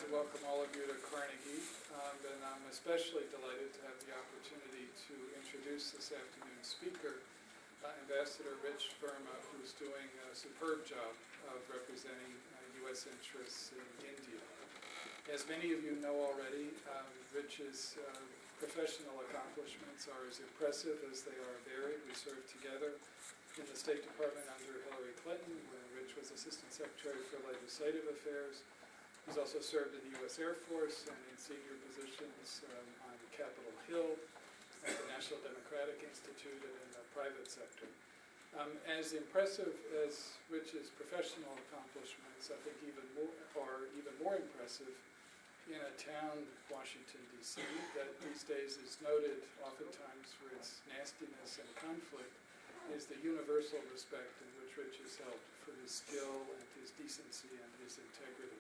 to welcome all of you to Carnegie, and I'm especially delighted to have the opportunity to introduce this afternoon's speaker, Ambassador Rich Verma, who's doing a superb job of representing U.S. interests in India. As many of you know already, Rich's professional accomplishments are as impressive as they are varied. We served together in the State Department under Hillary Clinton when Rich was Assistant Secretary for Legislative Affairs. He's also served in the U.S. Air Force and in senior positions on Capitol Hill, at the National Democratic Institute, and in the private sector. As impressive as Rich's professional accomplishments, I think even more impressive in a town, Washington, D.C., that these days is noted oftentimes for its nastiness and conflict, is the universal respect in which Rich is held for his skill and his decency and his integrity.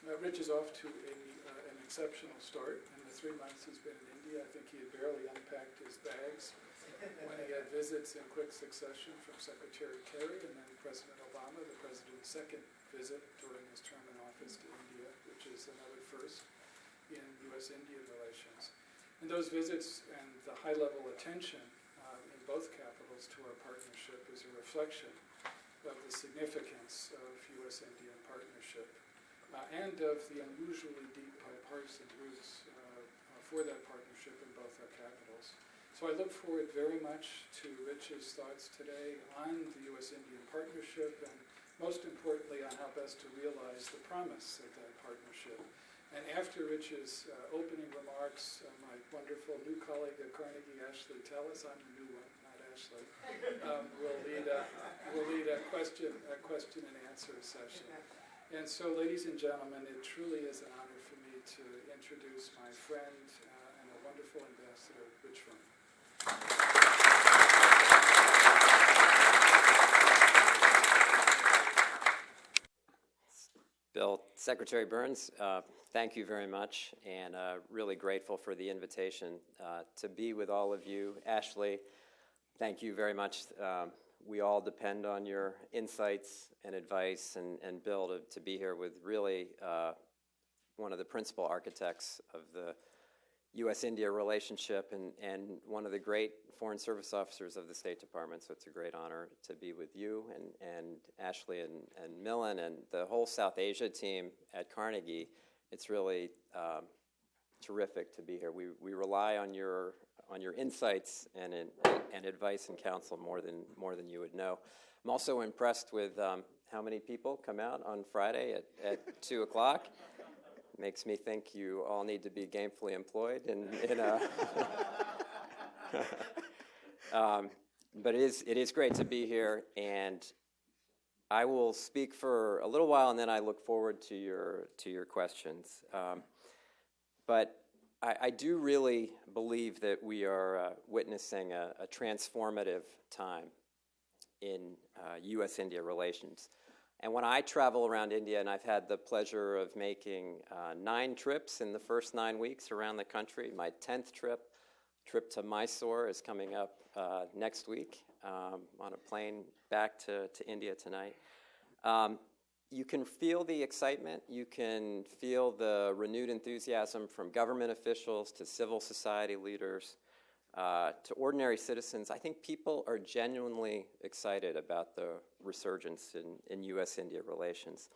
Rich is off to an exceptional start. In the 3 months he's been in India, I think he had barely unpacked his bags when he had visits in quick succession from Secretary Kerry and then President Obama, the president's second visit during his term in office to India, which is another first in U.S.-Indian relations. And those visits and the high-level attention in both capitals to our partnership is a reflection of the significance of U.S.-Indian partnership and of the unusually deep bipartisan roots for that partnership in both our capitals. So I look forward very much to Rich's thoughts today on the U.S.-Indian partnership and most importantly on how best to realize the promise of that partnership. And after Rich's opening remarks, my wonderful new colleague at Carnegie, Ashley Tellis, I'm the new one, not Ashley, will lead a question and answer session. And so, ladies and gentlemen, it truly is an honor for me to introduce my friend and a wonderful ambassador, Rich Verma. Bill, Secretary Burns, thank you very much, and really grateful for the invitation to be with all of you. Ashley, thank you very much. We all depend on your insights and advice, and Bill, to be here with really one of the principal architects of the U.S.-India relationship and one of the great Foreign Service officers of the State Department. So it's a great honor to be with you and Ashley and Millen and the whole South Asia team at Carnegie. It's really terrific to be here. We rely on your insights and advice and counsel more than you would know. I'm also impressed with how many people come out on Friday at 2 o'clock. Makes me think you all need to be gainfully employed but it is great to be here, and I will speak for a little while, and then I look forward to your questions. But I do really believe that we are witnessing a transformative time in U.S.-India relations. And when I travel around India, and I've had the pleasure of making 9 trips in the first 9 weeks around the country, my 10th trip to Mysore is coming up next week on a plane back to India tonight. You can feel the excitement. You can feel the renewed enthusiasm from government officials to civil society leaders to ordinary citizens. I think people are genuinely excited about the resurgence in U.S.-India relations.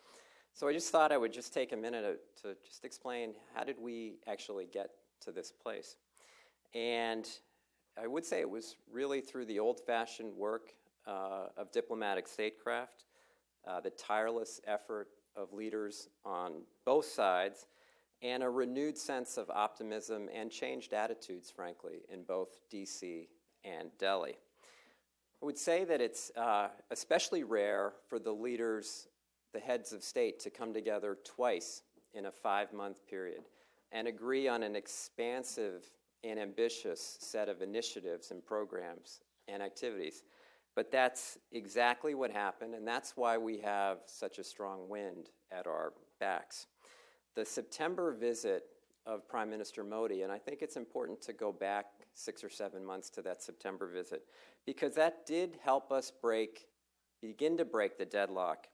So I just thought I would just take a minute to just explain how did we actually get to this place. And I would say it was really through the old-fashioned work of diplomatic statecraft, the tireless effort of leaders on both sides, and a renewed sense of optimism and changed attitudes, frankly, in both D.C. and Delhi. I would say that it's especially rare for the leaders, the heads of state, to come together twice in a 5-month period and agree on an expansive and ambitious set of initiatives and programs and activities. But that's exactly what happened, and that's why we have such a strong wind at our backs. The September visit of Prime Minister Modi, and I think it's important to go back 6 or 7 months to that September visit, because that did help us begin to break the deadlock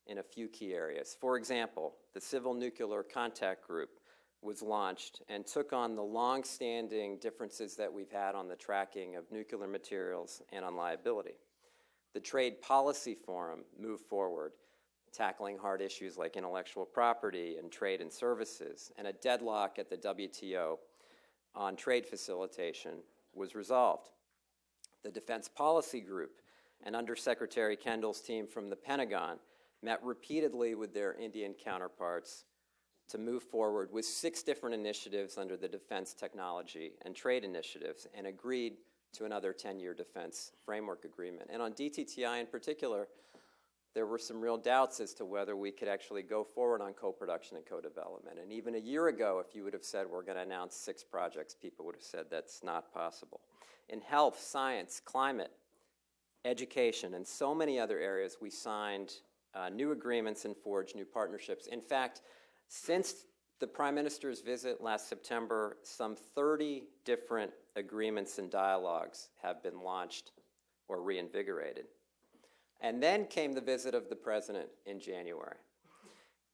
in a few key areas. For example, the Civil Nuclear Contact Group was launched and took on the long-standing differences that we've had on the tracking of nuclear materials and on liability. The Trade Policy Forum moved forward, tackling hard issues like intellectual property and trade and services, and a deadlock at the WTO on trade facilitation was resolved. The Defense Policy Group and Undersecretary Kendall's team from the Pentagon met repeatedly with their Indian counterparts to move forward with 6 different initiatives under the Defense Technology and Trade Initiatives and agreed to another 10-year defense framework agreement. And on DTTI in particular, there were some real doubts as to whether we could actually go forward on co-production and co-development. And even a year ago, if you would have said we're going to announce 6 projects, people would have said that's not possible. In health, science, climate, education, and so many other areas, we signed new agreements and forged new partnerships. In fact, since the Prime Minister's visit last September, some 30 different agreements and dialogues have been launched or reinvigorated. And then came the visit of the President in January.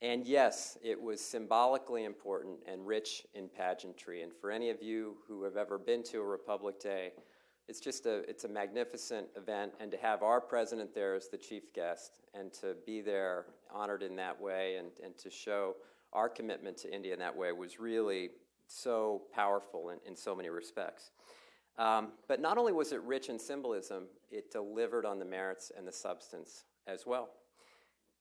And yes, it was symbolically important and rich in pageantry. And for any of you who have ever been to a Republic Day, it's a magnificent event. And to have our President there as the chief guest and to be there honored in that way and to show our commitment to India in that way was really so powerful in so many respects. But not only was it rich in symbolism, it delivered on the merits and the substance as well.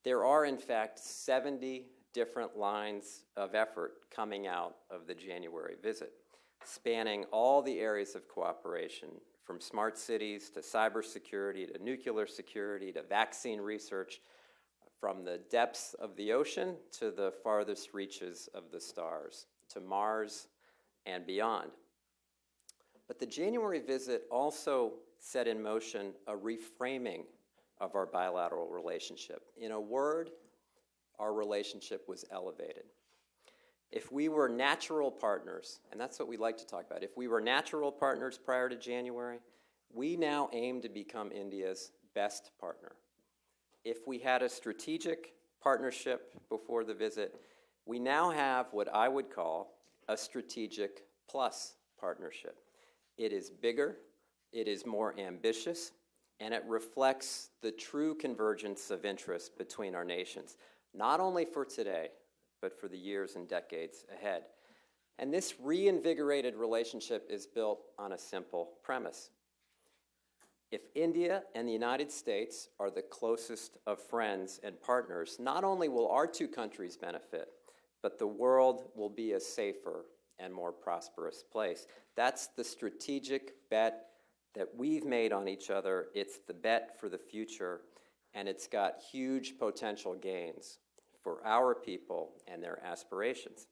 There are, in fact, 70 different lines of effort coming out of the January visit, spanning all the areas of cooperation, from smart cities to cybersecurity to nuclear security to vaccine research, from the depths of the ocean to the farthest reaches of the stars, to Mars and beyond. But the January visit also set in motion a reframing of our bilateral relationship. In a word, our relationship was elevated. If we were natural partners, and that's what we like to talk about, if we were natural partners prior to January, we now aim to become India's best partner. If we had a strategic partnership before the visit, we now have what I would call a strategic plus partnership. It is bigger, it is more ambitious, and it reflects the true convergence of interest between our nations, not only for today, but for the years and decades ahead. And this reinvigorated relationship is built on a simple premise. If India and the United States are the closest of friends and partners, not only will our 2 countries benefit, but the world will be a safer and more prosperous place. That's the strategic bet that we've made on each other. It's the bet for the future, and it's got huge potential gains for our people and their aspirations.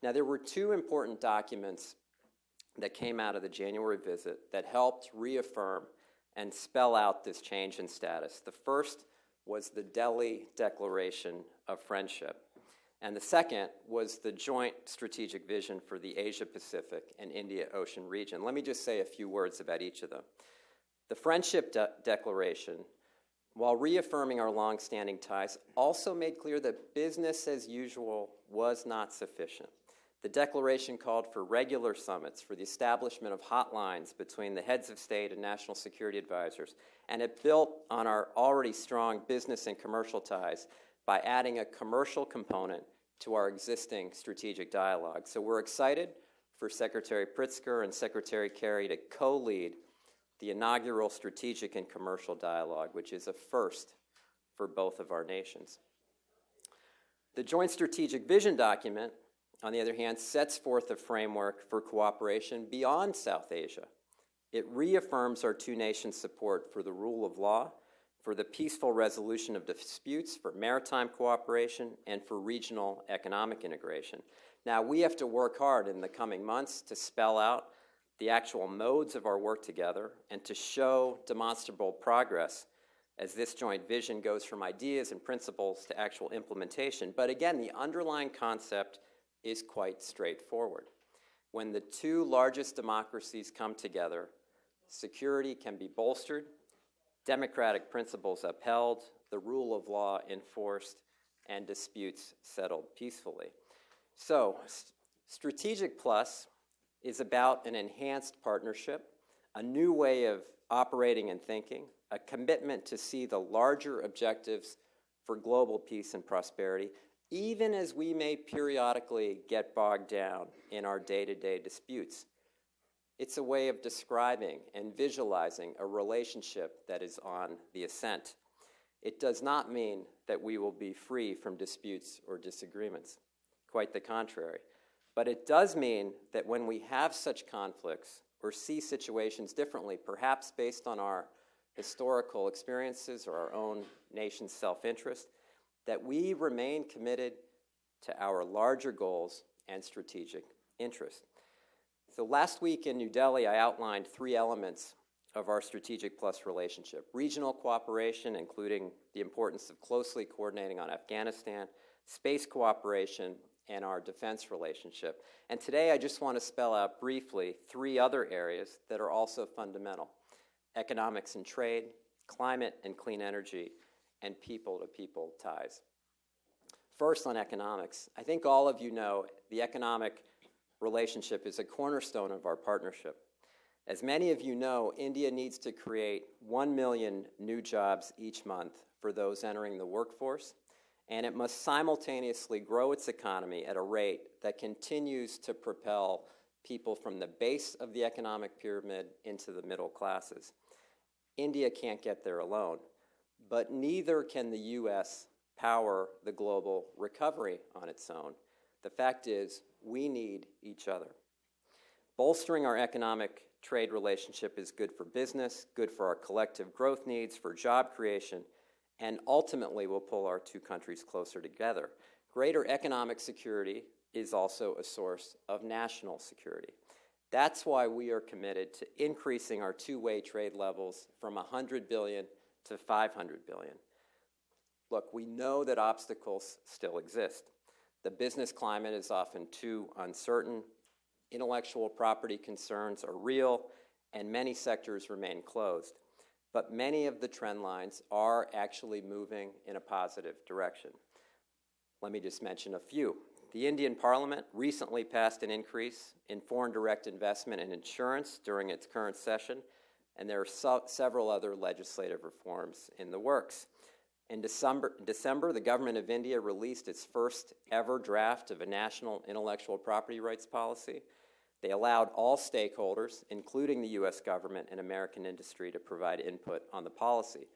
Now, there were 2 important documents that came out of the January visit that helped reaffirm and spell out this change in status. The first was the Delhi Declaration of Friendship, and the second was the Joint Strategic Vision for the Asia-Pacific and India-Ocean region. Let me just say a few words about each of them. The Friendship Declaration, while reaffirming our long-standing ties, also made clear that business as usual was not sufficient. The declaration called for regular summits, for the establishment of hotlines between the heads of state and national security advisors, and it built on our already strong business and commercial ties by adding a commercial component to our existing strategic dialogue. So we're excited for Secretary Pritzker and Secretary Kerry to co-lead the inaugural strategic and commercial dialogue, which is a first for both of our nations. The Joint Strategic Vision document, on the other hand, sets forth a framework for cooperation beyond South Asia. It reaffirms our 2 nations' support for the rule of law, for the peaceful resolution of disputes, for maritime cooperation, and for regional economic integration. Now, we have to work hard in the coming months to spell out the actual modes of our work together and to show demonstrable progress as this joint vision goes from ideas and principles to actual implementation. But again, the underlying concept is quite straightforward. When the 2 largest democracies come together, security can be bolstered, democratic principles upheld, the rule of law enforced, and disputes settled peacefully. So, Strategic Plus is about an enhanced partnership, a new way of operating and thinking, a commitment to see the larger objectives for global peace and prosperity, even as we may periodically get bogged down in our day-to-day disputes. It's a way of describing and visualizing a relationship that is on the ascent. It does not mean that we will be free from disputes or disagreements. Quite the contrary. But it does mean that when we have such conflicts or see situations differently, perhaps based on our historical experiences or our own nation's self-interest, that we remain committed to our larger goals and strategic interests. So last week in New Delhi, I outlined 3 elements of our Strategic Plus relationship: regional cooperation, including the importance of closely coordinating on Afghanistan, space cooperation, and our defense relationship. And today I just want to spell out briefly 3 other areas that are also fundamental: economics and trade, climate and clean energy, and people-to-people ties. First, on economics. I think all of you know the economic relationship is a cornerstone of our partnership. As many of you know, India needs to create 1 million new jobs each month for those entering the workforce, and it must simultaneously grow its economy at a rate that continues to propel people from the base of the economic pyramid into the middle classes. India can't get there alone, but neither can the U.S. power the global recovery on its own. The fact is, we need each other. Bolstering our economic trade relationship is good for business, good for our collective growth needs, for job creation, and ultimately will pull our 2 countries closer together. Greater economic security is also a source of national security. That's why we are committed to increasing our 2-way trade levels from $100 billion to $500 billion. Look, we know that obstacles still exist. The business climate is often too uncertain, intellectual property concerns are real, and many sectors remain closed. But many of the trend lines are actually moving in a positive direction. Let me just mention a few. The Indian Parliament recently passed an increase in foreign direct investment and insurance during its current session, and there are several other legislative reforms in the works. In December, the government of India released its first ever draft of a national intellectual property rights policy. They allowed all stakeholders, including the U.S. government and American industry, to provide input on the policy.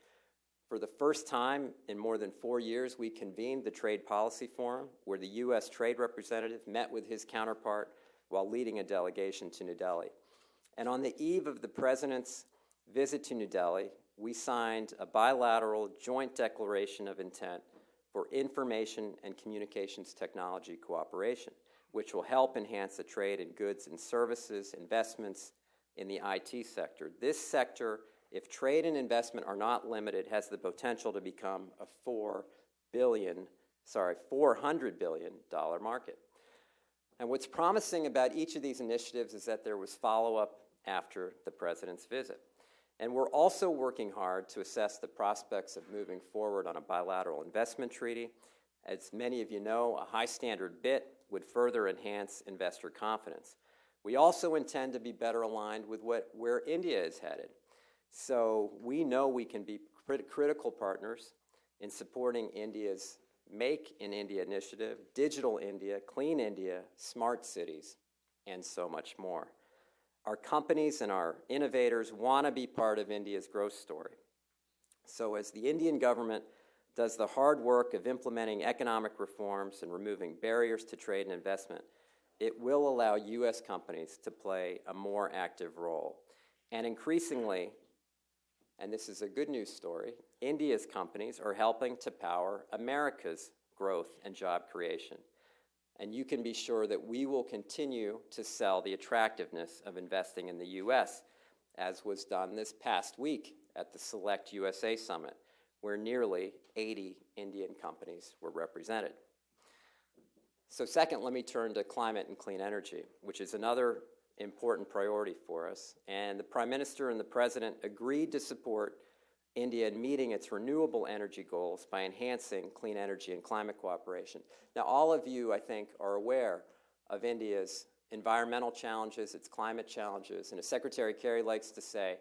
For the first time in more than 4 years, we convened the Trade Policy Forum, where the U.S. Trade Representative met with his counterpart while leading a delegation to New Delhi. And on the eve of the President's visit to New Delhi, we signed a bilateral joint declaration of intent for information and communications technology cooperation, which will help enhance the trade in goods and services, investments in the IT sector. This sector, if trade and investment are not limited, has the potential to become a $400 billion market. And what's promising about each of these initiatives is that there was follow-up after the President's visit. And we're also working hard to assess the prospects of moving forward on a bilateral investment treaty. As many of you know, a high standard bit would further enhance investor confidence. We also intend to be better aligned with where India is headed. So we know we can be critical partners in supporting India's Make in India initiative, Digital India, Clean India, Smart Cities, and so much more. Our companies and our innovators want to be part of India's growth story. So as the Indian government does the hard work of implementing economic reforms and removing barriers to trade and investment, it will allow U.S. companies to play a more active role. And increasingly, and this is a good news story, India's companies are helping to power America's growth and job creation. And you can be sure that we will continue to sell the attractiveness of investing in the U.S., as was done this past week at the Select USA Summit, where nearly 80 Indian companies were represented. So second, let me turn to climate and clean energy, which is another important priority for us. And the Prime Minister and the President agreed to support India in meeting its renewable energy goals by enhancing clean energy and climate cooperation. Now, all of you, I think, are aware of India's environmental challenges, its climate challenges, and as Secretary Kerry likes to say,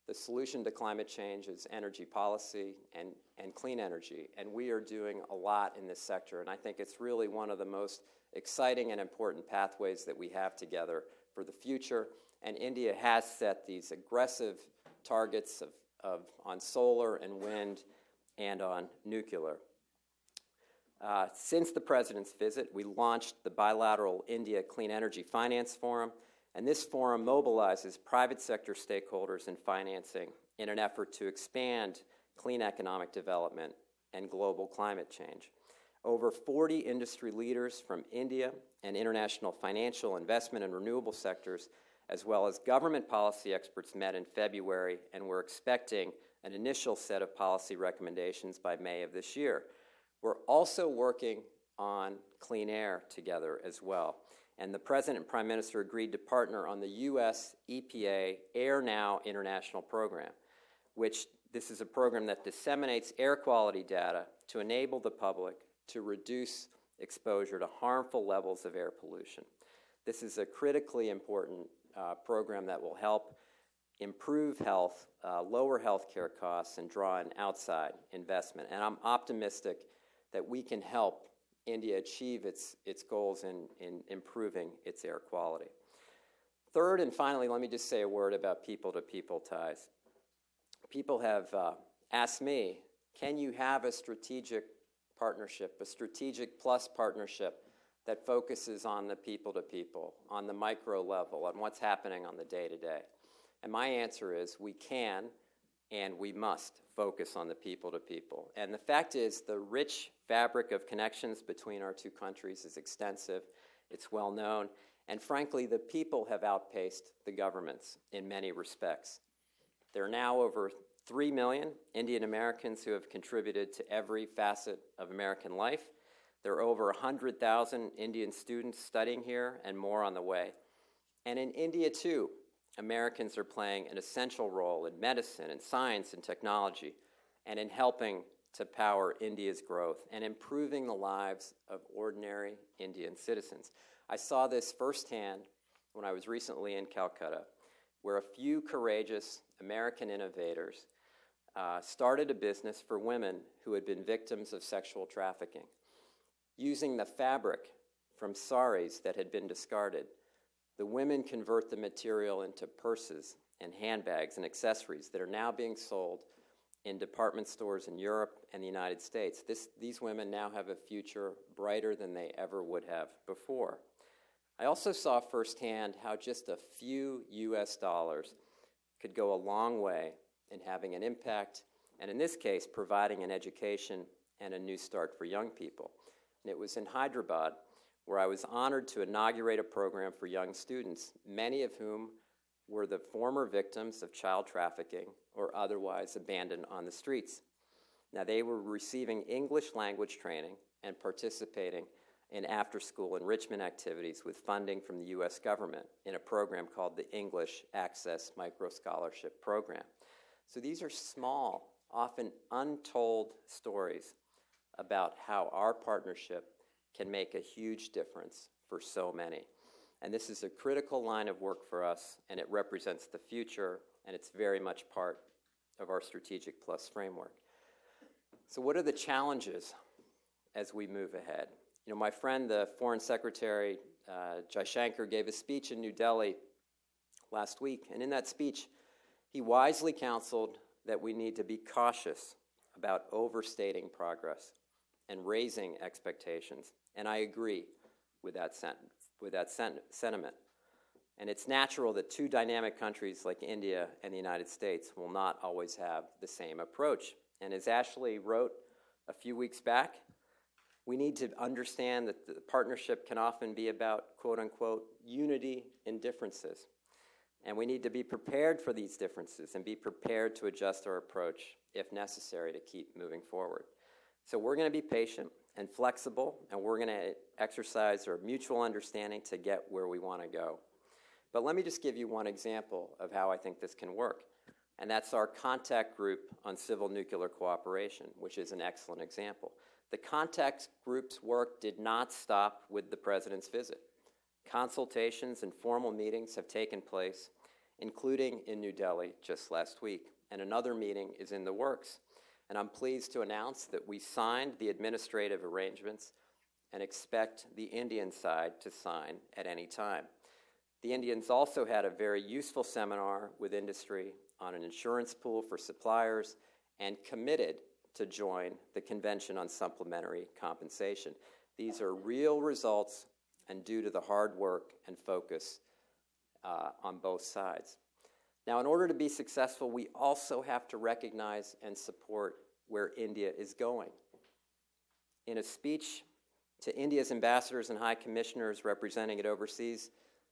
the solution to climate change is energy policy and clean energy, and we are doing a lot in this sector, and I think it's really one of the most exciting and important pathways that we have together for the future, and India has set these aggressive targets on solar and wind and on nuclear. Since the President's visit, we launched the bilateral India Clean Energy Finance Forum, and this forum mobilizes private sector stakeholders in financing in an effort to expand clean economic development and global climate change. Over 40 industry leaders from India and international financial, investment, and renewable sectors, as well as government policy experts, met in February, and we're expecting an initial set of policy recommendations by May of this year. We're also working on clean air together as well. And the President and Prime Minister agreed to partner on the U.S. EPA Air Now International Program, which this is a program that disseminates air quality data to enable the public to reduce exposure to harmful levels of air pollution. This is a critically important program that will help improve health, lower health care costs, and draw in outside investment. And I'm optimistic that we can help India achieve its goals in improving its air quality. Third and finally, let me just say a word about people-to-people ties. People have asked me, can you have a strategic partnership, a strategic plus partnership that focuses on the people-to-people, on the micro level, on what's happening on the day-to-day? And my answer is we can and we must focus on the people-to-people. And the fact is, the rich fabric of connections between our two countries is extensive, it's well known, and frankly, the people have outpaced the governments in many respects. There are now over 3 million Indian Americans who have contributed to every facet of American life. There are over 100,000 Indian students studying here and more on the way. And in India, too, Americans are playing an essential role in medicine and science and technology and in helping to power India's growth and improving the lives of ordinary Indian citizens. I saw this firsthand when I was recently in Calcutta, where a few courageous American innovators started a business for women who had been victims of sexual trafficking. Using the fabric from saris that had been discarded, the women convert the material into purses and handbags and accessories that are now being sold in department stores in Europe and the United States. These women now have a future brighter than they ever would have before. I also saw firsthand how just a few US dollars could go a long way in having an impact, and in this case, providing an education and a new start for young people. And it was in Hyderabad where I was honored to inaugurate a program for young students, many of whom were the former victims of child trafficking or otherwise abandoned on the streets. Now, they were receiving English language training and participating in after-school enrichment activities with funding from the U.S. government in a program called the English Access Micro-Scholarship Program. So these are small, often untold stories about how our partnership can make a huge difference for so many. And this is a critical line of work for us, and it represents the future, and it's very much part of our Strategic Plus framework. So what are the challenges as we move ahead? You know, my friend, the Foreign Secretary, Jaishankar, gave a speech in New Delhi last week, and in that speech, he wisely counseled that we need to be cautious about overstating progress and raising expectations. And I agree with that sentiment. And it's natural that two dynamic countries like India and the United States will not always have the same approach. And as Ashley wrote a few weeks back, we need to understand that the partnership can often be about, quote unquote, unity in differences. And we need to be prepared for these differences and be prepared to adjust our approach if necessary to keep moving forward. So we're going to be patient and flexible, and we're going to exercise our mutual understanding to get where we want to go. But let me just give you one example of how I think this can work. and that's our contact group on civil nuclear cooperation, which is an excellent example. The contact group's work did not stop with the president's visit. Consultations and formal meetings have taken place, including in New Delhi just last week, and another meeting is in the works. And I'm pleased to announce that we signed the administrative arrangements and expect the Indian side to sign at any time. The Indians also had a very useful seminar with industry on an insurance pool for suppliers and committed to join the Convention on Supplementary Compensation. These are real results and due to the hard work and focus on both sides. Now, in order to be successful, we also have to recognize and support where India is going. In a speech to India's ambassadors and high commissioners representing it overseas,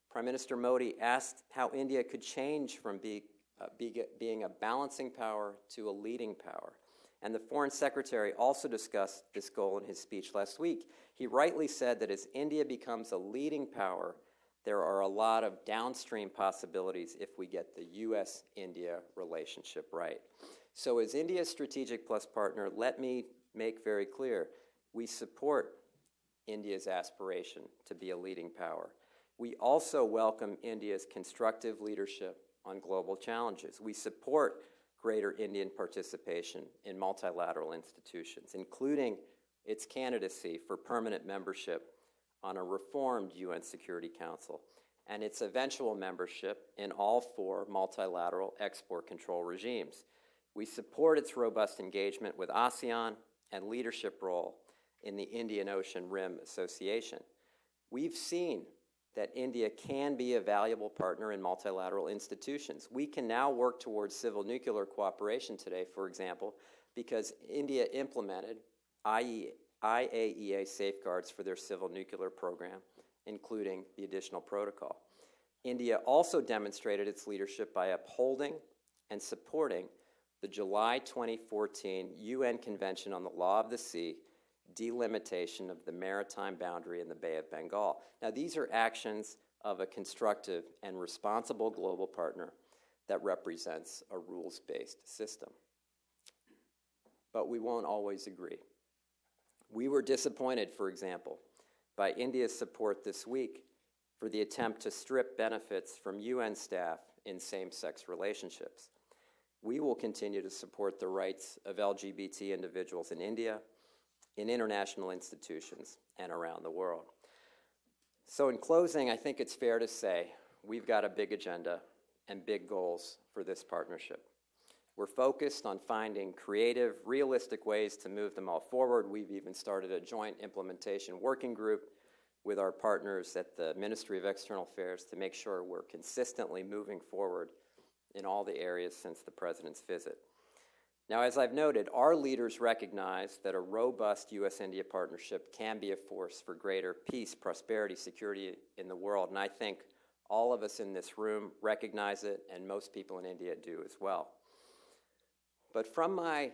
Prime Minister Modi asked how India could change from being a balancing power to a leading power. And the Foreign Secretary also discussed this goal in his speech last week. He rightly said that as India becomes a leading power, there are a lot of downstream possibilities if we get the U.S.-India relationship right. So as India's strategic plus partner, let me make very clear, we support India's aspiration to be a leading power. We also welcome India's constructive leadership on global challenges. We support greater Indian participation in multilateral institutions, including its candidacy for permanent membership on a reformed UN Security Council and its eventual membership in all 4 multilateral export control regimes. We support its robust engagement with ASEAN and leadership role in the Indian Ocean Rim Association. We've seen that India can be a valuable partner in multilateral institutions. We can now work towards civil nuclear cooperation today, for example, because India implemented IAEA safeguards for their civil nuclear program, including the additional protocol. India also demonstrated its leadership by upholding and supporting the July 2014 UN Convention on the Law of the Sea delimitation of the maritime boundary in the Bay of Bengal. Now, these are actions of a constructive and responsible global partner that represents a rules-based system. But we won't always agree. We were disappointed, for example, by India's support this week for the attempt to strip benefits from UN staff in same-sex relationships. We will continue to support the rights of LGBT individuals in India, in international institutions, and around the world. So in closing, I think it's fair to say we've got a big agenda and big goals for this partnership. We're focused on finding creative, realistic ways to move them all forward. We've even started a joint implementation working group with our partners at the Ministry of External Affairs to make sure we're consistently moving forward in all the areas since the President's visit. Now, as I've noted, our leaders recognize that a robust U.S.-India partnership can be a force for greater peace, prosperity, security in the world, and I think all of us in this room recognize it, and most people in India do as well. But from my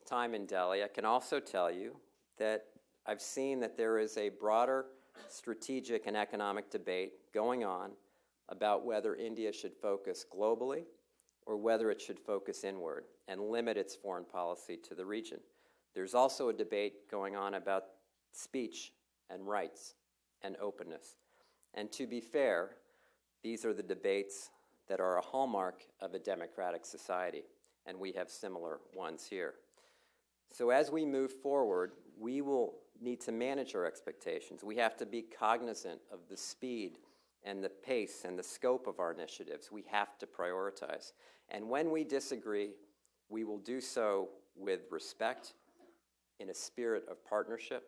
time in Delhi, I can also tell you that I've seen that there is a broader strategic and economic debate going on about whether India should focus globally or whether it should focus inward and limit its foreign policy to the region. There's also a debate going on about speech and rights and openness. And to be fair, these are the debates that are a hallmark of a democratic society, and we have similar ones here. So as we move forward, we will need to manage our expectations. We have to be cognizant of the speed and the pace and the scope of our initiatives. We have to prioritize. And when we disagree, we will do so with respect, in a spirit of partnership,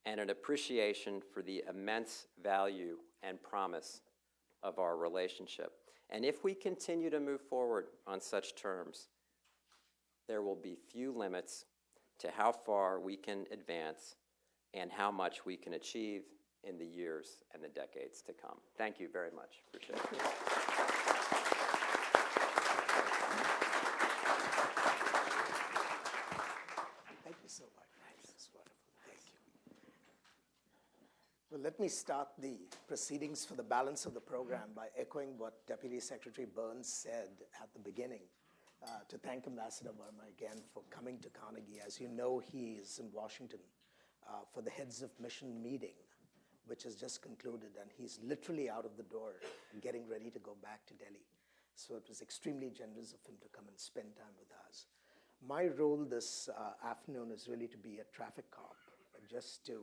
and an appreciation for the immense value and promise of our relationship. And if we continue to move forward on such terms, there will be few limits to how far we can advance and how much we can achieve in the years and the decades to come. Thank you very much. Appreciate it. Thank you so much. That's wonderful. Thank you. Well, let me start the proceedings for the balance of the program by echoing what Deputy Secretary Burns said at the beginning. to thank Ambassador Verma again for coming to Carnegie. As you know, he is in Washington for the Heads of Mission meeting, which has just concluded, and he's literally out of the door getting ready to go back to Delhi. So it was extremely generous of him to come and spend time with us. My role this afternoon is really to be a traffic cop, just to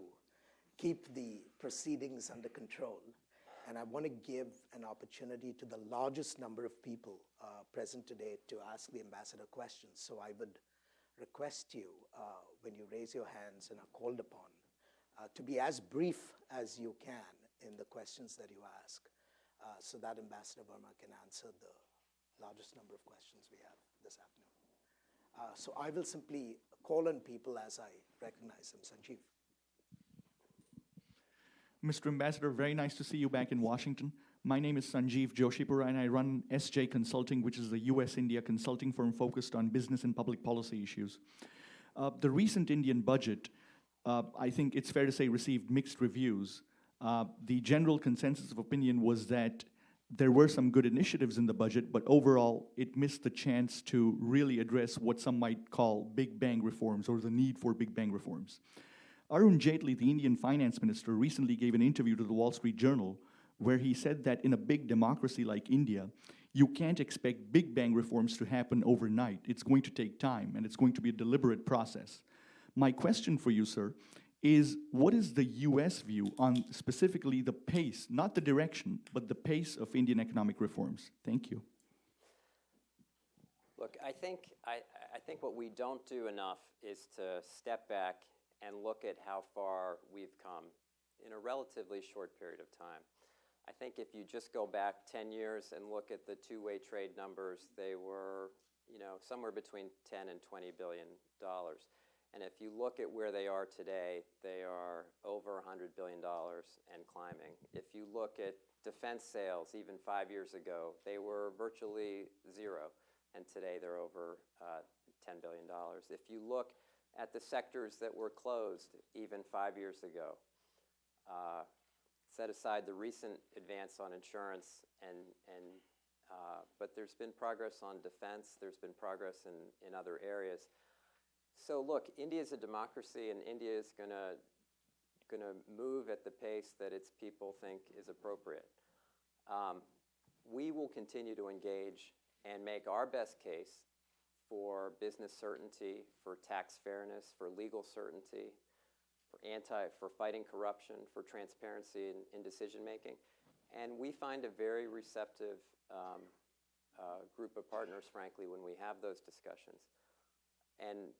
keep the proceedings under control. And I want to give an opportunity to the largest number of people present today to ask the ambassador questions. So I would request you, when you raise your hands and are called upon, to be as brief as you can in the questions that you ask, so that Ambassador Verma can answer the largest number of questions we have this afternoon. So I will simply call on people as I recognize them. Sanjeev. Mr. Ambassador, very nice to see you back in Washington. My name is Sanjeev Joshipura, and I run SJ Consulting, which is a US-India consulting firm focused on business and public policy issues. The recent Indian budget, I think it's fair to say, received mixed reviews. The general consensus of opinion was that there were some good initiatives in the budget, but overall, it missed the chance to really address what some might call big bang reforms, or the need for big bang reforms. Arun Jaitley, the Indian finance minister, recently gave an interview to the Wall Street Journal where he said that in a big democracy like India, you can't expect big bang reforms to happen overnight. It's going to take time, and it's going to be a deliberate process. My question for you, sir, is what is the US view on specifically the pace, not the direction, but the pace of Indian economic reforms? Thank you. Look, I think what we don't do enough is to step back and look at how far we've come in a relatively short period of time. I think if you just go back 10 years and look at the two-way trade numbers, they were, somewhere between 10 and $20 billion. And if you look at where they are today, they are over $100 billion and climbing. If you look at defense sales, even 5 years ago, they were virtually zero, and today they're over $10 billion. If you look at the sectors that were closed even 5 years ago, set aside the recent advance on insurance, but there's been progress on defense, there's been progress in other areas. So look, India is a democracy, and India is going to move at the pace that its people think is appropriate. We will continue to engage and make our best case for business certainty, for tax fairness, for legal certainty, for fighting corruption, for transparency in decision making. And we find a very receptive group of partners, frankly, when we have those discussions. And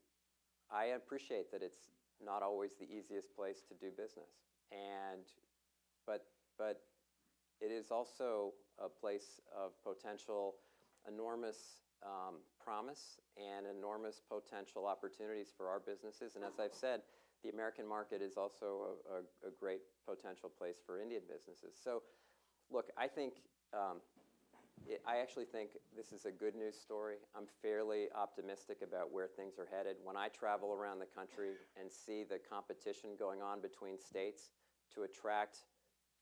I appreciate that it's not always the easiest place to do business. But it is also a place of potential enormous promise and enormous potential opportunities for our businesses. And as I've said, the American market is also a great potential place for Indian businesses. So look, I actually think this is a good news story. I'm fairly optimistic about where things are headed. When I travel around the country and see the competition going on between states to attract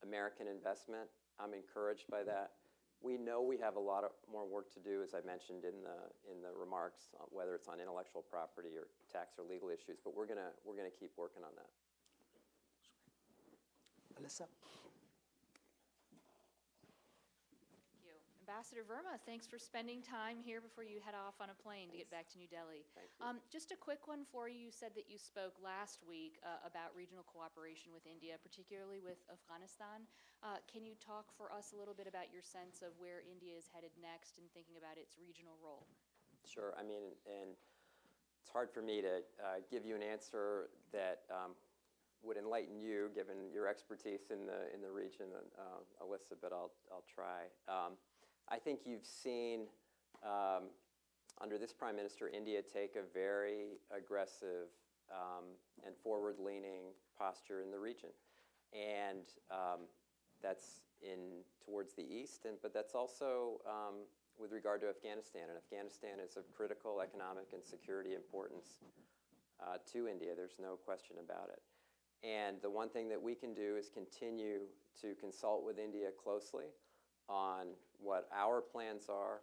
American investment, I'm encouraged by that. We know we have a lot more work to do, as I mentioned in the remarks, whether it's on intellectual property or tax or legal issues, but we're gonna keep working on that. Alyssa. Ambassador Verma, thanks for spending time here before you head off on a plane to get back to New Delhi. Thank you. Just a quick one for you. You said that you spoke last week about regional cooperation with India, particularly with Afghanistan. Can you talk for us a little bit about your sense of where India is headed next and thinking about its regional role? Sure. I mean, and it's hard for me to give you an answer that would enlighten you, given your expertise in the region, Alyssa, but I'll try. I think you've seen, under this Prime Minister, India take a very aggressive and forward-leaning posture in the region. And that's towards the east, but that's also with regard to Afghanistan. And Afghanistan is of critical economic and security importance to India. There's no question about it. And the one thing that we can do is continue to consult with India closely on what our plans are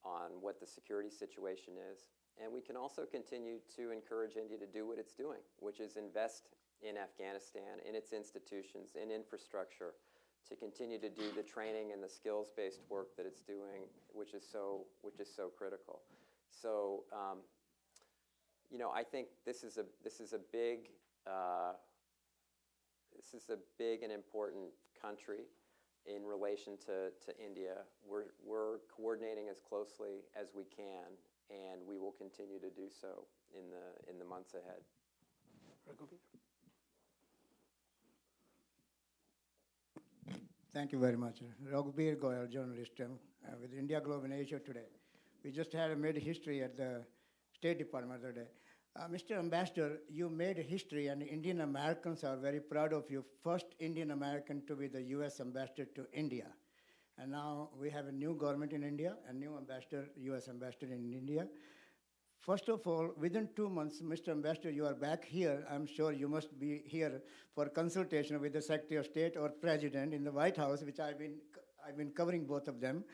on what the security situation is. And we can also continue to encourage India to do what it's doing, which is invest in Afghanistan, in its institutions, in infrastructure, to continue to do the training and the skills-based work that it's doing, which is so critical. So, I think this is a big and important country in relation to India. We're coordinating as closely as we can, and we will continue to do so in the months ahead. Thank you very much. Raghubir Goyal, journalist with India Globe in Asia Today. We just made history at the State Department the other day. Mr. Ambassador, you made history, and Indian Americans are very proud of you. First Indian American to be the U.S. ambassador to India. And now we have a new government in India, a new ambassador, U.S. ambassador in India. First of all, within 2 months, Mr. Ambassador, you are back here. I'm sure you must be here for consultation with the Secretary of State or President in the White House, which I've been covering both of them.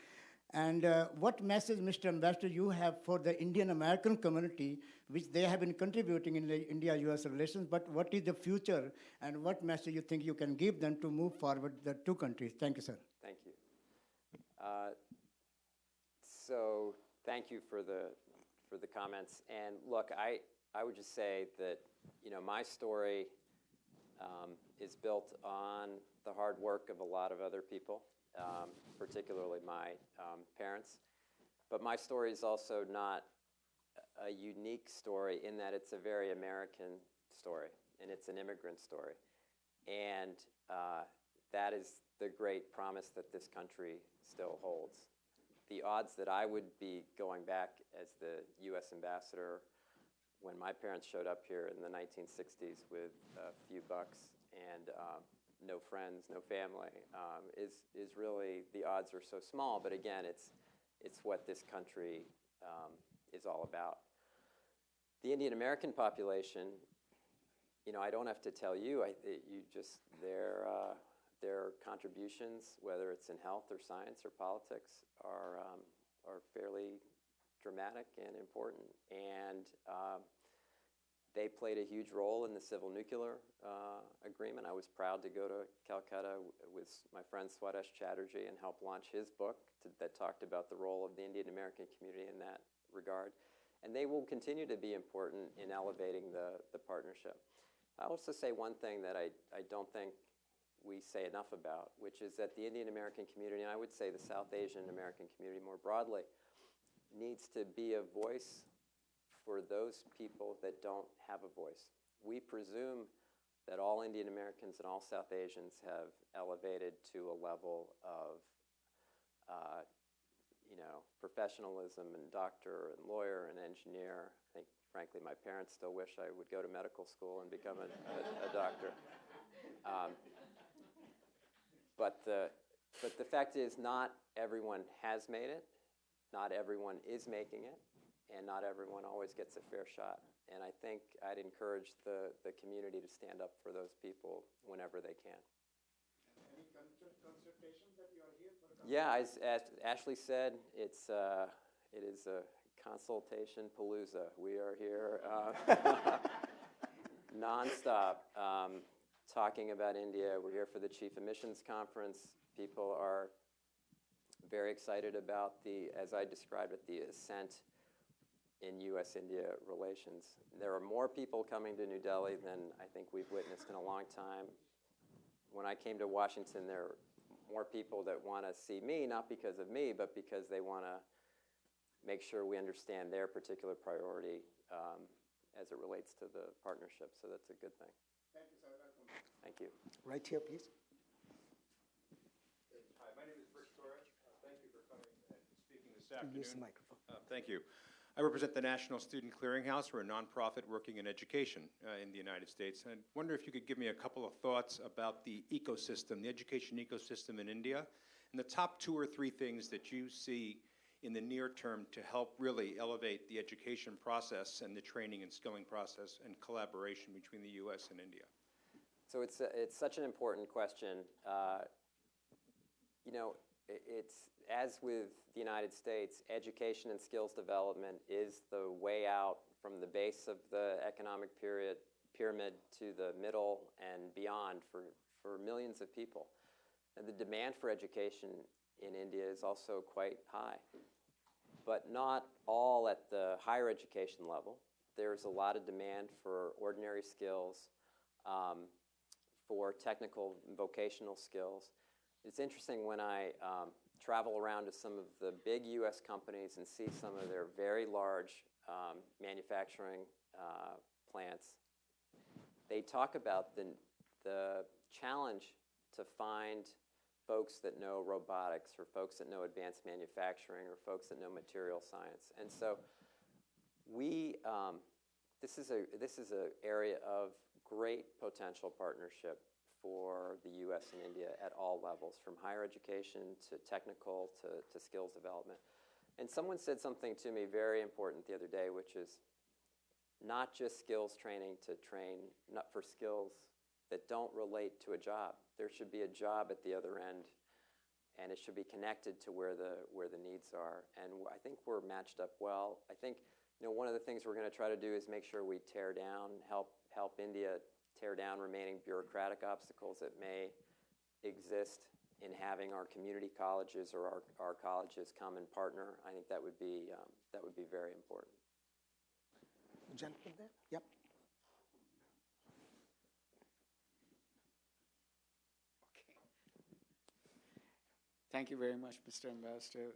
And what message, Mr. Ambassador, you have for the Indian American community, which they have been contributing in the India-U.S. relations, but what is the future, and what message you think you can give them to move forward the two countries? Thank you, sir. Thank you. So thank you for the comments. And look, I would just say that, my story is built on the hard work of a lot of other people, particularly my parents. But my story is also not a unique story in that it's a very American story, and it's an immigrant story. And that is the great promise that this country still holds. The odds that I would be going back as the U.S. ambassador when my parents showed up here in the 1960s with a few bucks and no friends, no family, is really, the odds are so small. But again, it's what this country is all about. The Indian American population, I don't have to tell you, their contributions, whether it's in health or science or politics, are fairly dramatic and important. And they played a huge role in the civil nuclear agreement. I was proud to go to Calcutta with my friend Swadesh Chatterjee and help launch his book that talked about the role of the Indian American community in that regard. And they will continue to be important in elevating the partnership. I'll also say one thing that I don't think we say enough about, which is that the Indian American community, and I would say the South Asian American community more broadly, needs to be a voice for those people that don't have a voice. We presume that all Indian Americans and all South Asians have elevated to a level of professionalism and doctor and lawyer and engineer. I think, frankly, my parents still wish I would go to medical school and become a doctor. But the fact is, not everyone has made it, not everyone is making it, and not everyone always gets a fair shot. And I think I'd encourage the community to stand up for those people whenever they can. Any consultations that you are here for? Yeah, as Ashley said, it is a consultation palooza. We are here nonstop. Talking about India. We're here for the Chief Emissions Conference. People are very excited about as I described it, the ascent in U.S.-India relations. There are more people coming to New Delhi than I think we've witnessed in a long time. When I came to Washington, there are more people that want to see me, not because of me, but because they want to make sure we understand their particular priority as it relates to the partnership. So that's a good thing. Thank you, sir. Welcome. Thank you. Right here, please. Hi, my name is Rick Torres. Thank you for coming and speaking this Use the afternoon. microphone. Thank you. I represent the National Student Clearinghouse. We're a nonprofit working in education in the United States. And I wonder if you could give me a couple of thoughts about the ecosystem, the education ecosystem in India, and the top 2 or 3 things that you see in the near term to help really elevate the education process and the training and skilling process and collaboration between the U.S. and India. So it's such an important question. it's, as with the United States, education and skills development is the way out from the base of the economic pyramid to the middle and beyond for millions of people. And the demand for education in India is also quite high, but not all at the higher education level. There's a lot of demand for ordinary skills, for technical and vocational skills. It's interesting when I travel around to some of the big U.S. companies and see some of their very large manufacturing plants. They talk about the challenge to find folks that know robotics, or folks that know advanced manufacturing, or folks that know material science. And so this is an area of great potential partnership for the U.S. and India at all levels, from higher education to technical to skills development. And someone said something to me very important the other day, which is not just skills training to train not for skills that don't relate to a job. There should be a job at the other end, and it should be connected to where the needs are. And I think we're matched up well. I think one of the things we're going to try to do is make sure we help India tear down remaining bureaucratic obstacles that may exist in having our community colleges or our colleges come and partner. I think that would be very important. The gentleman there? Yep. Thank you very much, Mr. Ambassador.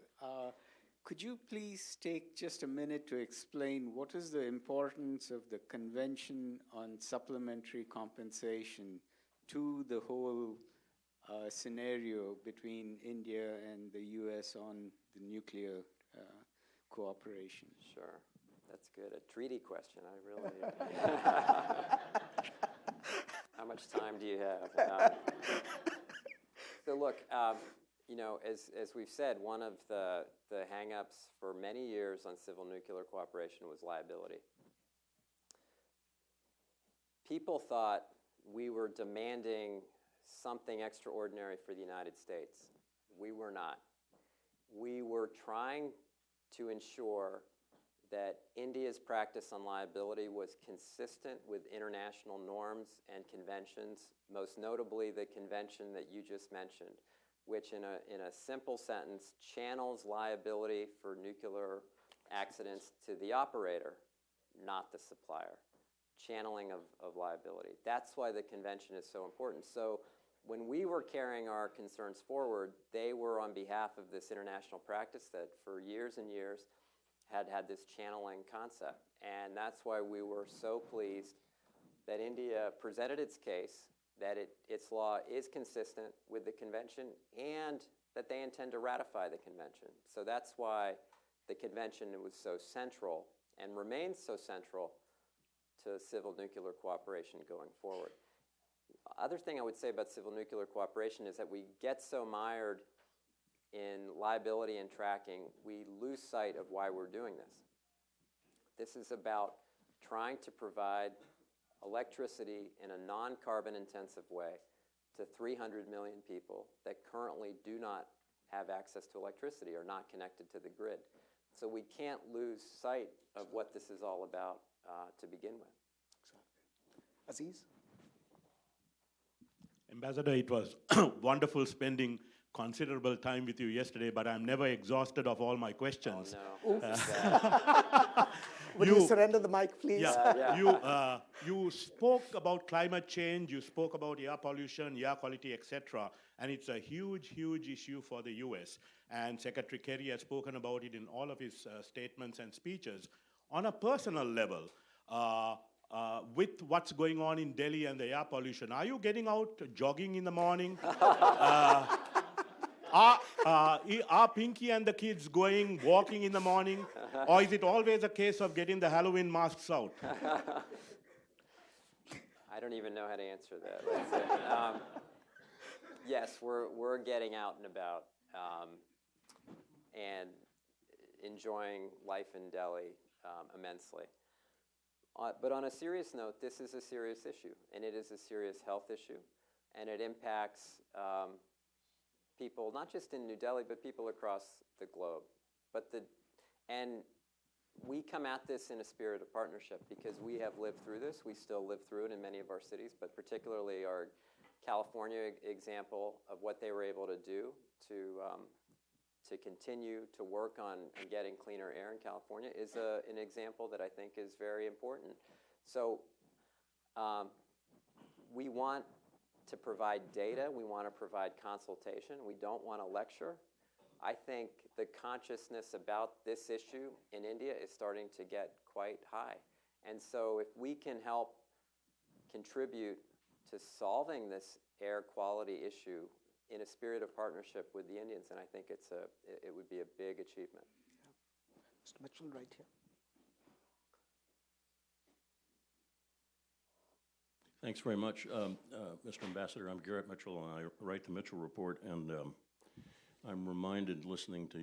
Could you please take just a minute to explain what is the importance of the Convention on Supplementary Compensation to the whole scenario between India and the U.S. on the nuclear cooperation? Sure. That's good. A treaty question. I really... How much time do you have? So look, as we've said, one of the hang-ups for many years on civil nuclear cooperation was liability. People thought we were demanding something extraordinary for the United States. We were not. We were trying to ensure that India's practice on liability was consistent with international norms and conventions, most notably the convention that you just mentioned, which in a simple sentence channels liability for nuclear accidents to the operator, not the supplier. Channeling of liability. That's why the convention is so important. So when we were carrying our concerns forward, they were on behalf of this international practice that for years and years had this channeling concept. And that's why we were so pleased that India presented its case, that its law is consistent with the convention, and that they intend to ratify the convention. So that's why the convention was so central and remains so central to civil nuclear cooperation going forward. Other thing I would say about civil nuclear cooperation is that we get so mired in liability and tracking, we lose sight of why we're doing this. This is about trying to provide electricity in a non-carbon intensive way to 300 million people that currently do not have access to electricity or not connected to the grid. So we can't lose sight of what this is all about to begin with. Exactly. Aziz? Ambassador, it was wonderful spending considerable time with you yesterday, but I'm never exhausted of all my questions. Oh, no. Would you surrender the mic, please? Yeah, you spoke about climate change, you spoke about air pollution, air quality, etc., and it's a huge, huge issue for the U.S. And Secretary Kerry has spoken about it in all of his statements and speeches. On a personal level, with what's going on in Delhi and the air pollution, are you getting out jogging in the morning? Are Pinky and the kids walking in the morning? Or is it always a case of getting the Halloween masks out? I don't even know how to answer that. Yes, we're getting out and about and enjoying life in Delhi immensely. But on a serious note, this is a serious issue, and it is a serious health issue, and it impacts people, not just in New Delhi, but people across the globe. And we come at this in a spirit of partnership because we have lived through this. We still live through it in many of our cities, but particularly our California example of what they were able to do to continue to work on getting cleaner air in California is an example that I think is very important. So we want to provide data. We want to provide consultation. We don't want to lecture. I think the consciousness about this issue in India is starting to get quite high. And so if we can help contribute to solving this air quality issue in a spirit of partnership with the Indians, then I think it would be a big achievement. Mr. Mitchell, right here. Thanks very much, Mr. Ambassador. I'm Garrett Mitchell, and I write the Mitchell Report, and I'm reminded, listening to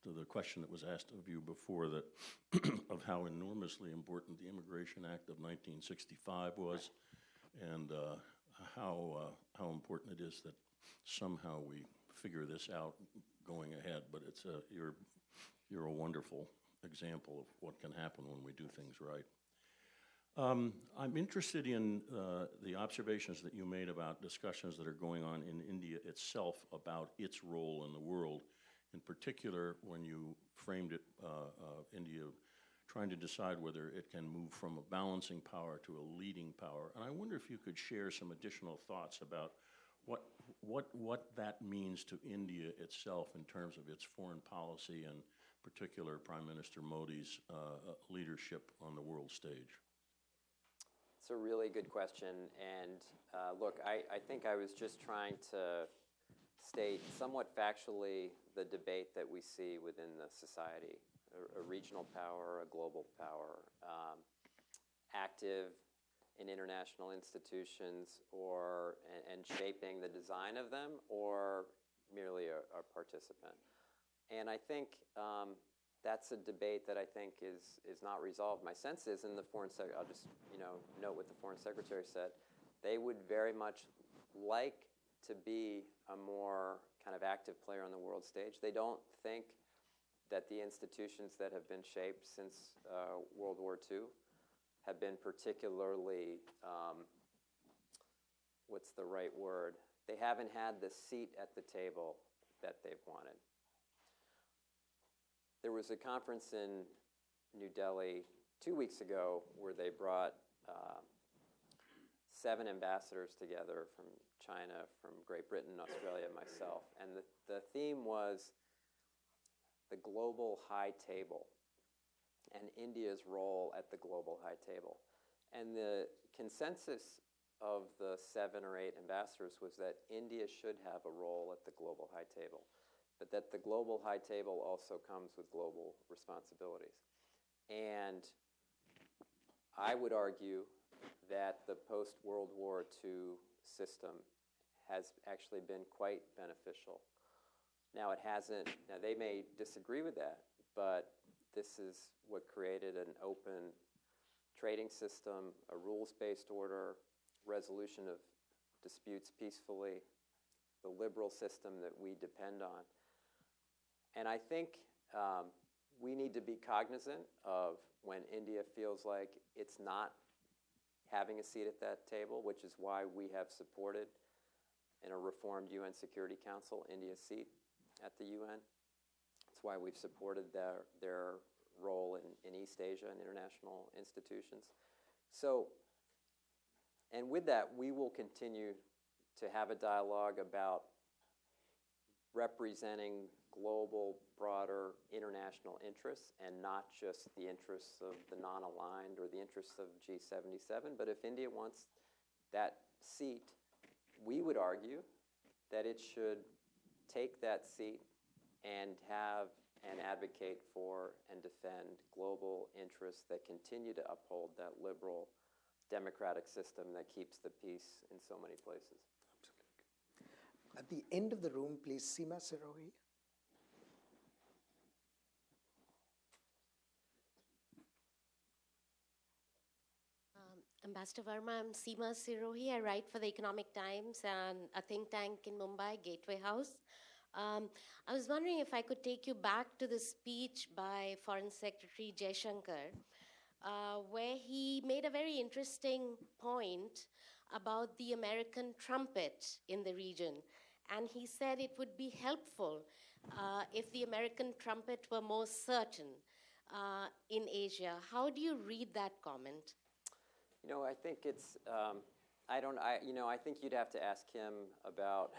to the question that was asked of you before, that of how enormously important the Immigration Act of 1965 was, and how important it is that somehow we figure this out going ahead. But you're a wonderful example of what can happen when we do things right. I'm interested in the observations that you made about discussions that are going on in India itself about its role in the world. In particular, when you framed it, India trying to decide whether it can move from a balancing power to a leading power. And I wonder if you could share some additional thoughts about what that means to India itself in terms of its foreign policy, and particular Prime Minister Modi's leadership on the world stage. It's a really good question, and look, I think I was just trying to state somewhat factually the debate that we see within the society, a regional power, a global power, active in international institutions, and shaping the design of them, or merely a participant. And I think that's a debate that I think is not resolved. My sense is in the Foreign Secretary, I'll just note what the Foreign Secretary said, they would very much like to be a more kind of active player on the world stage. They don't think that the institutions that have been shaped since World War II have been particularly, what's the right word? They haven't had the seat at the table that they've wanted. There was a conference in New Delhi 2 weeks ago where they brought 7 ambassadors together from China, from Great Britain, Australia, and myself. And the theme was the global high table and India's role at the global high table. And the consensus of the 7 or 8 ambassadors was that India should have a role at the global high table, but that the global high table also comes with global responsibilities. And I would argue that the post-World War II system has actually been quite beneficial. Now they may disagree with that, but this is what created an open trading system, a rules-based order, resolution of disputes peacefully, the liberal system that we depend on. And I think we need to be cognizant of when India feels like it's not having a seat at that table, which is why we have supported in a reformed UN Security Council India's seat at the UN. It's why we've supported their role in East Asia and international institutions. So, and with that, we will continue to have a dialogue about representing global, broader, international interests, and not just the interests of the non-aligned or the interests of G77. But if India wants that seat, we would argue that it should take that seat and have and advocate for and defend global interests that continue to uphold that liberal democratic system that keeps the peace in so many places. Absolutely. At the end of the room, please, Seema Sirohi. Ambassador Verma, I'm Seema Sirohi. I write for the Economic Times and a think tank in Mumbai, Gateway House. I was wondering if I could take you back to the speech by Foreign Secretary Jaishankar, where he made a very interesting point about the American trumpet in the region. And he said it would be helpful if the American trumpet were more certain in Asia. How do you read that comment? I think it's, I think you'd have to ask him about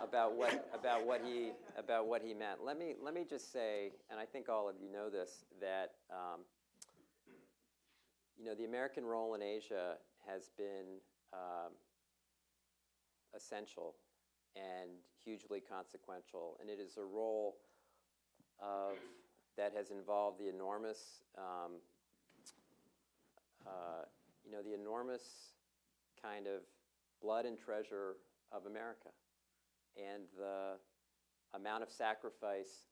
about what he meant. Let me just say, and I think all of you know this, that the American role in Asia has been essential and hugely consequential, and it is a role that has involved the enormous kind of blood and treasure of America, and the amount of sacrifice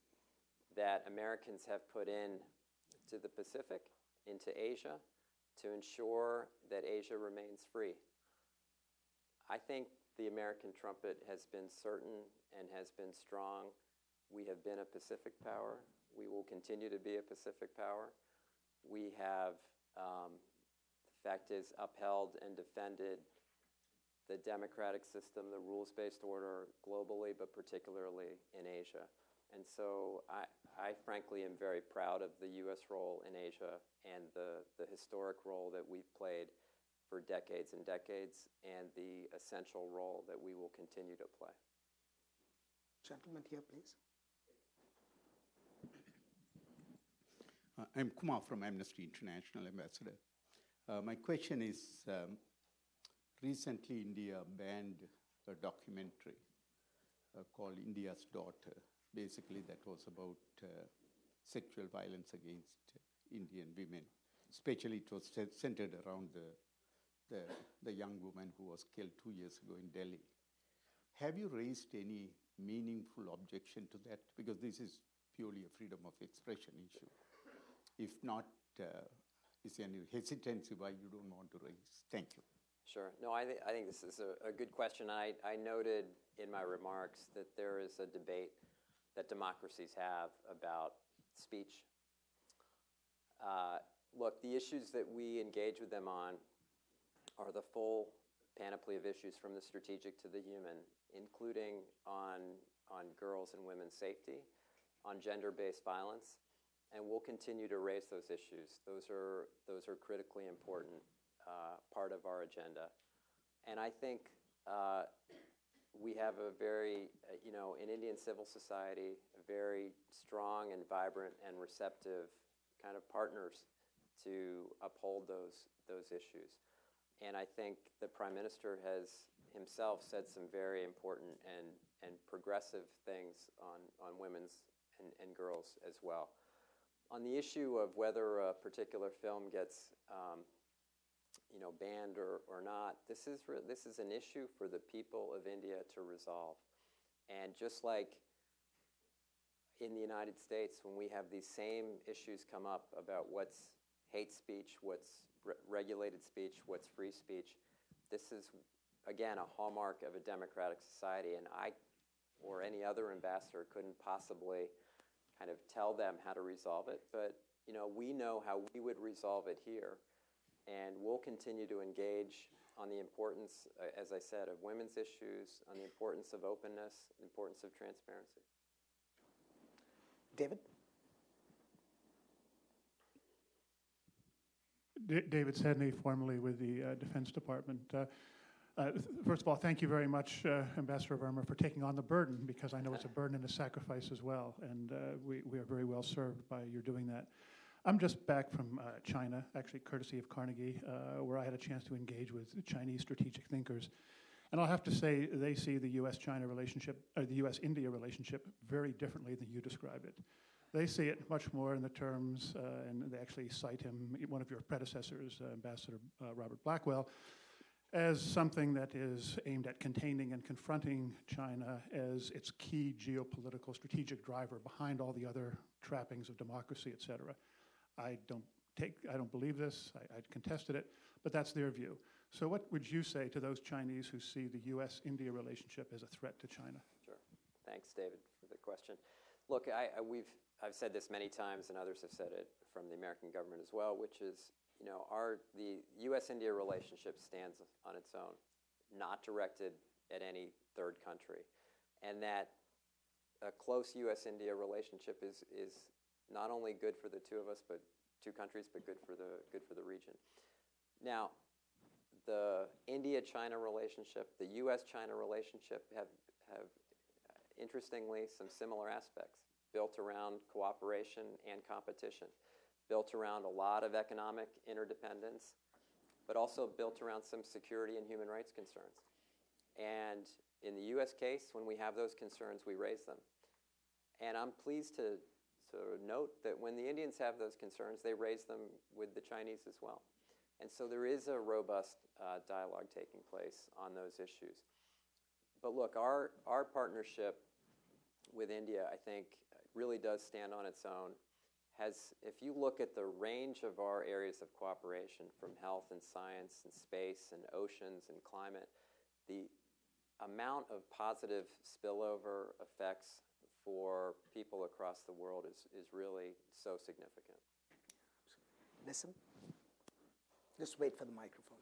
that Americans have put in to the Pacific, into Asia, to ensure that Asia remains free. I think the American trumpet has been certain and has been strong. We have been a Pacific power. We will continue to be a Pacific power. We have, the fact is, upheld and defended the democratic system, the rules-based order globally, but particularly in Asia. And so I frankly am very proud of the U.S. role in Asia and the historic role that we've played for decades and decades, and the essential role that we will continue to play. Gentleman here, please. I'm Kumar from Amnesty International, Ambassador. My question is, recently India banned a documentary called India's Daughter. Basically, that was about sexual violence against Indian women. Especially, it was centered around the young woman who was killed 2 years ago in Delhi. Have you raised any meaningful objection to that? Because this is purely a freedom of expression issue. If not, is there any hesitancy why you don't want to raise? Thank you. Sure. No, I think this is a good question. I noted in my remarks that there is a debate that democracies have about speech. Look, the issues that we engage with them on are the full panoply of issues, from the strategic to the human, including on girls' and women's safety, on gender-based violence, and we'll continue to raise those issues. Those are critically important part of our agenda. And I think we have a very, in Indian civil society, a very strong and vibrant and receptive kind of partners to uphold those issues. And I think the Prime Minister has himself said some very important and progressive things on women's and girls as well. On the issue of whether a particular film gets banned or not, this is an issue for the people of India to resolve. And just like in the United States, when we have these same issues come up about what's hate speech, what's regulated speech, what's free speech, this is, again, a hallmark of a democratic society, and I or any other ambassador couldn't possibly kind of tell them how to resolve it, but we know how we would resolve it here, and we'll continue to engage on the importance, as I said, of women's issues, on the importance of openness, the importance of transparency. David? David Sedney, formerly with the Defense Department. First of all, thank you very much, Ambassador Verma, for taking on the burden, because I know it's a burden and a sacrifice as well, and we are very well served by your doing that. I'm just back from China, actually courtesy of Carnegie, where I had a chance to engage with Chinese strategic thinkers. And I'll have to say, they see the U.S.-China relationship, or the U.S.-India relationship, very differently than you describe it. They see it much more in the terms, and they actually cite him, one of your predecessors, Ambassador Robert Blackwell, as something that is aimed at containing and confronting China as its key geopolitical strategic driver behind all the other trappings of democracy, et cetera. I don't I don't believe this, I contested it, but that's their view. So what would you say to those Chinese who see the U.S.-India relationship as a threat to China? Sure. Thanks, David, for the question. Look, I've said this many times, and others have said it from the American government as well, which is, the U.S.-India relationship stands on its own, not directed at any third country, and that a close U.S.-India relationship is not only good for the two countries, but good for the region. Now, the India-China relationship, the U.S.-China relationship have interestingly some similar aspects, built around cooperation and competition, built around a lot of economic interdependence, but also built around some security and human rights concerns. And in the U.S. case, when we have those concerns, we raise them. And I'm pleased to note that when the Indians have those concerns, they raise them with the Chinese as well. And so there is a robust dialogue taking place on those issues. But look, our partnership with India, I think, really does stand on its own. If you look at the range of our areas of cooperation, from health and science and space and oceans and climate, the amount of positive spillover effects for people across the world is really so significant. Listen. Just wait for the microphone.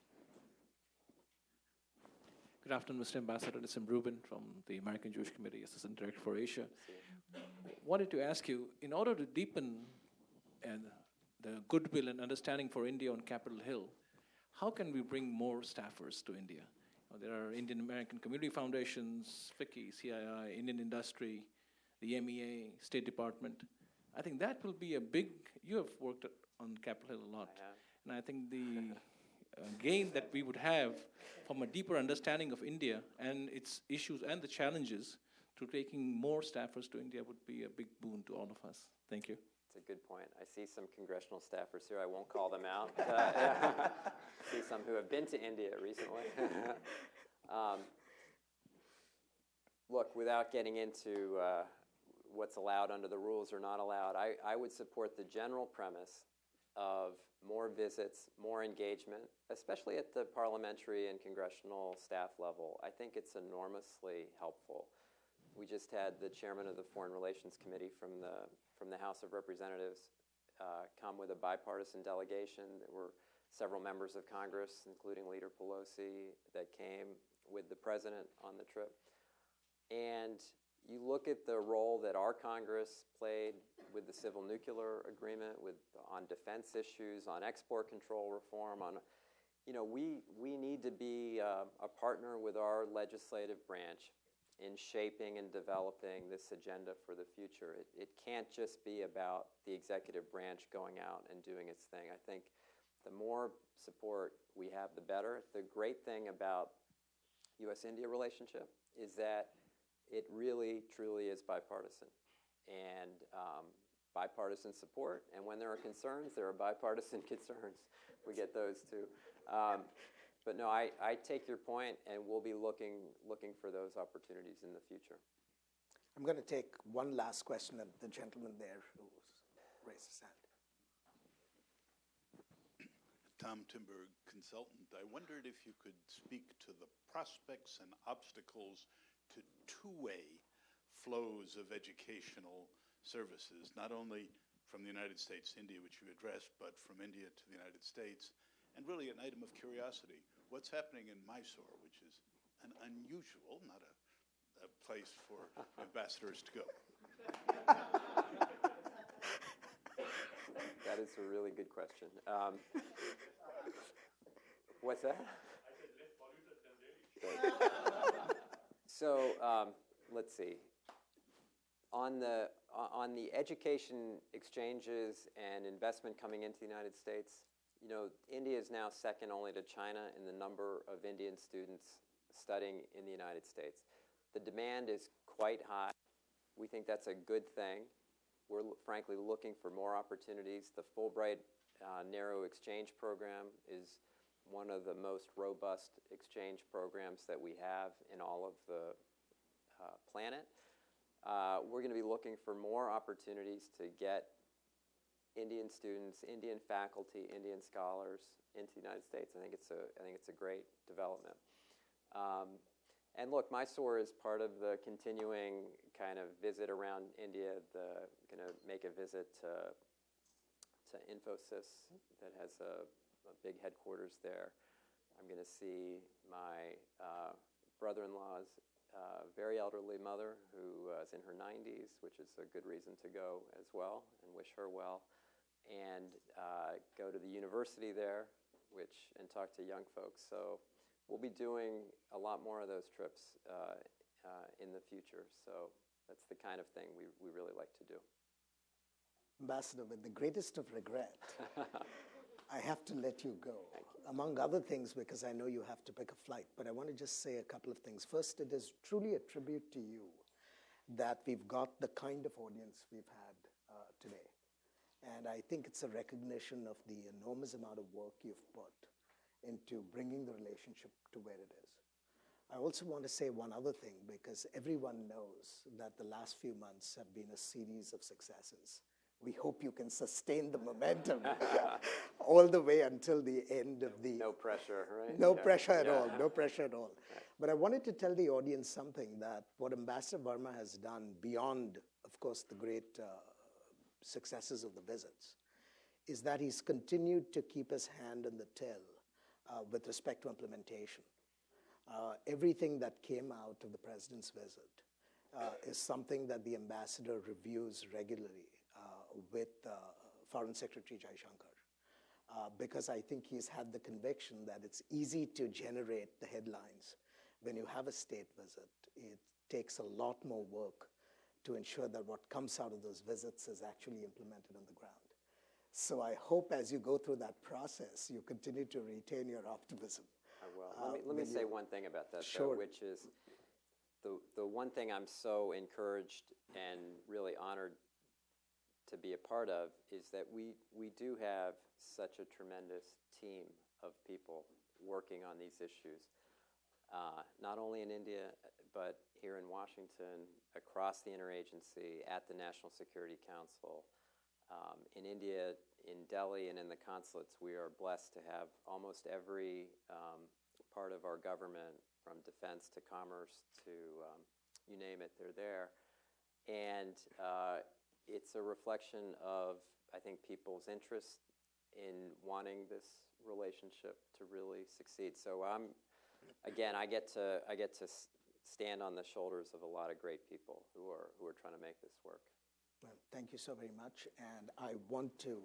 Good afternoon, Mr. Ambassador. This is Ruben from the American Jewish Committee, Assistant Director for Asia. Wanted to ask you, in order to deepen the goodwill and understanding for India on Capitol Hill, how can we bring more staffers to India? There are Indian American community foundations, FICCI, CII, Indian industry, the MEA, State Department. I think that will be you have worked on Capitol Hill a lot. I have. And I think the gain that we would have from a deeper understanding of India and its issues and the challenges to taking more staffers to India would be a big boon to all of us. Thank you. That's a good point. I see some congressional staffers here. I won't call them out. I see some who have been to India recently. Look, without getting into what's allowed under the rules or not allowed, I would support the general premise of more visits, more engagement, especially at the parliamentary and congressional staff level. I think it's enormously helpful. We just had the chairman of the Foreign Relations Committee from the House of Representatives come with a bipartisan delegation. There were several members of Congress, including Leader Pelosi, that came with the president on the trip. And you look at the role that our Congress played with the civil nuclear agreement, on defense issues, on export control reform, we need to be a partner with our legislative branch in shaping and developing this agenda for the future. It can't just be about the executive branch going out and doing its thing. I think the more support we have, the better. The great thing about U.S.-India relationship is that it really, truly is bipartisan. And bipartisan support, and when there are concerns, there are bipartisan concerns. We get those too. But no, I take your point, and we'll be looking for those opportunities in the future. I'm going to take one last question of the gentleman there who raised his hand. Tom Timberg, consultant. I wondered if you could speak to the prospects and obstacles to two-way flows of educational services, not only from the United States to India, which you addressed, but from India to the United States. And really an item of curiosity, what's happening in Mysore, which is an unusual, not a place for ambassadors to go. That is a really good question. What's that? I said less polluted than Delhi. So let's see. On the education exchanges and investment coming into the United States, India is now second only to China in the number of Indian students studying in the United States. The demand is quite high. We think that's a good thing. We're frankly looking for more opportunities. The Fulbright Narrow Exchange Program is one of the most robust exchange programs that we have in all of the planet. We're going to be looking for more opportunities to get Indian students, Indian faculty, Indian scholars into the United States. I think it's a great development. And look, Mysore is part of the continuing kind of visit around India. Going to make a visit to Infosys that has a big headquarters there. I'm going to see my brother-in-law's very elderly mother who is in her 90s, which is a good reason to go as well, and wish her well. And go to the university there, and talk to young folks. So we'll be doing a lot more of those trips in the future. So that's the kind of thing we really like to do. Ambassador, with the greatest of regret, I have to let you go. Among other things, because I know you have to pick a flight, but I want to just say a couple of things. First, it is truly a tribute to you that we've got the kind of audience we've had today. And I think it's a recognition of the enormous amount of work you've put into bringing the relationship to where it is. I also want to say one other thing, because everyone knows that the last few months have been a series of successes. We hope you can sustain the momentum all the way until the end of the... No pressure, right? No pressure at all, no pressure at all. But I wanted to tell the audience something, that what Ambassador Verma has done beyond, of course, the great successes of the visits, is that he's continued to keep his hand on the till with respect to implementation. Everything that came out of the President's visit is something that the Ambassador reviews regularly with Foreign Secretary Jaishankar, because I think he's had the conviction that it's easy to generate the headlines. When you have a state visit, it takes a lot more work to ensure that what comes out of those visits is actually implemented on the ground. So I hope as you go through that process, you continue to retain your optimism. I will. Let me say one thing about that, Sure. though, which is the one thing I'm so encouraged and really honored to be a part of is that we do have such a tremendous team of people working on these issues, not only in India, but here in Washington, across the interagency, at the National Security Council. In India, in Delhi, and in the consulates, we are blessed to have almost every part of our government, from defense to commerce to you name it, they're there. And it's a reflection of, I think, people's interest in wanting this relationship to really succeed. So I get to stand on the shoulders of a lot of great people who are trying to make this work. Well, thank you so very much. And I want to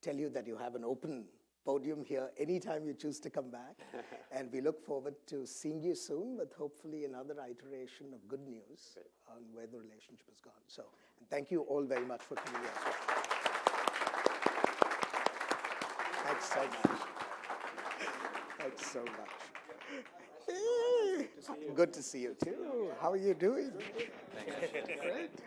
tell you that you have an open podium here anytime you choose to come back. And we look forward to seeing you soon with hopefully another iteration of good news on where the relationship has gone. So, and thank you all very much for coming here as well. Thanks so much. Thanks so much. Hey, good to see you too. How are you doing? Thanks. Great.